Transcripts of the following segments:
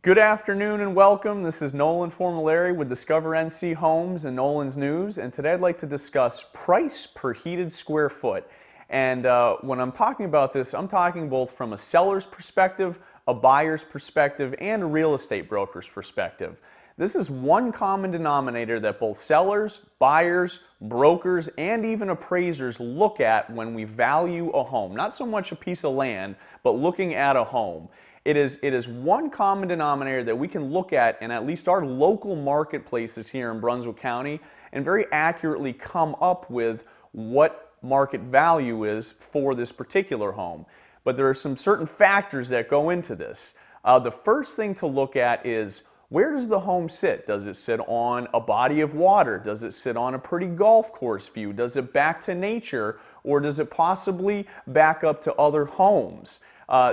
Good afternoon and welcome. This is Nolan Formalarie with Discover NC Homes and Nolan's News, and today I'd like to discuss price per heated square foot. And when I'm talking about this, I'm talking both from a seller's perspective, a buyer's perspective, and a real estate broker's perspective. This is one common denominator that both sellers, buyers, brokers, and even appraisers look at when we value a home. Not so much a piece of land, but looking at a home. It is one common denominator that we can look at in at least our local marketplaces here in Brunswick County and very accurately come up with what market value is for this particular home. But there are some certain factors that go into this. The first thing to look at is, where does the home sit? Does it sit on a body of water? Does it sit on a pretty golf course view? Does it back to nature? Or does it possibly back up to other homes?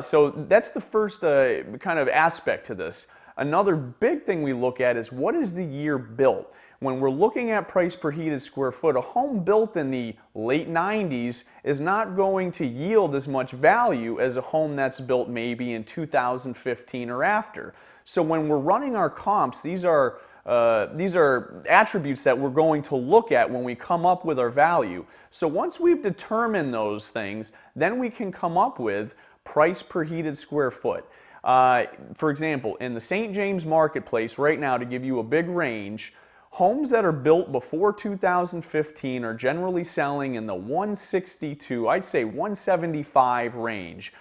So that's the first kind of aspect to this. Another big thing we look at is, what is the year built? When we're looking at price per heated square foot, a home built in the late 90s is not going to yield as much value as a home that's built maybe in 2015 or after. So when we're running our comps, these are attributes that we're going to look at when we come up with our value. So once we've determined those things, then we can come up with price per heated square foot. For example, in the St. James marketplace right now, to give you a big range, homes that are built before 2015 are generally selling in the 160 to, I'd say, 175 range.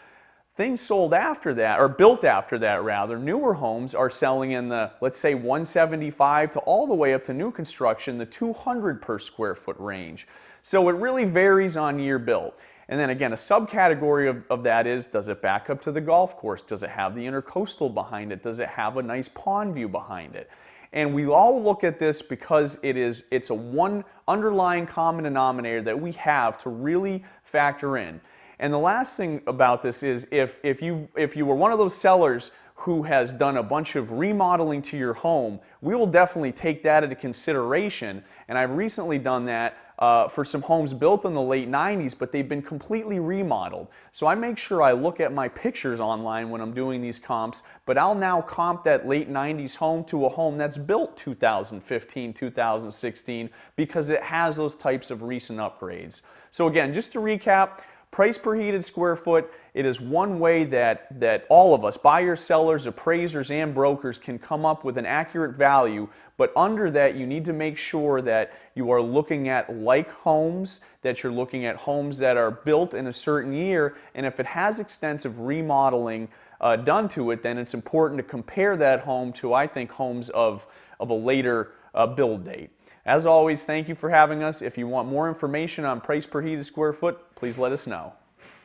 Things sold after that, or built after that rather, newer homes are selling in the, let's say, 175 to all the way up to new construction, the 200 per square foot range. So it really varies on year built. And then again, a subcategory of that is, does it back up to the golf course? Does it have the intercoastal behind it? Does it have a nice pond view behind it? And we all look at this because it's a one underlying common denominator that we have to really factor in. And the last thing about this is, if you were one of those sellers who has done a bunch of remodeling to your home, we will definitely take that into consideration. And I've recently done that for some homes built in the late 90s, but they've been completely remodeled. So I make sure I look at my pictures online when I'm doing these comps, but I'll now comp that late 90s home to a home that's built 2015, 2016, because it has those types of recent upgrades. So again, just to recap, price per heated square foot, it is one way that all of us, buyers, sellers, appraisers, and brokers, can come up with an accurate value. But under that, you need to make sure that you are looking at like homes, that you're looking at homes that are built in a certain year, and if it has extensive remodeling done to it, then it's important to compare that home to, I think, homes of a later build date. As always, thank you for having us. If you want more information on price per heated square foot, please let us know.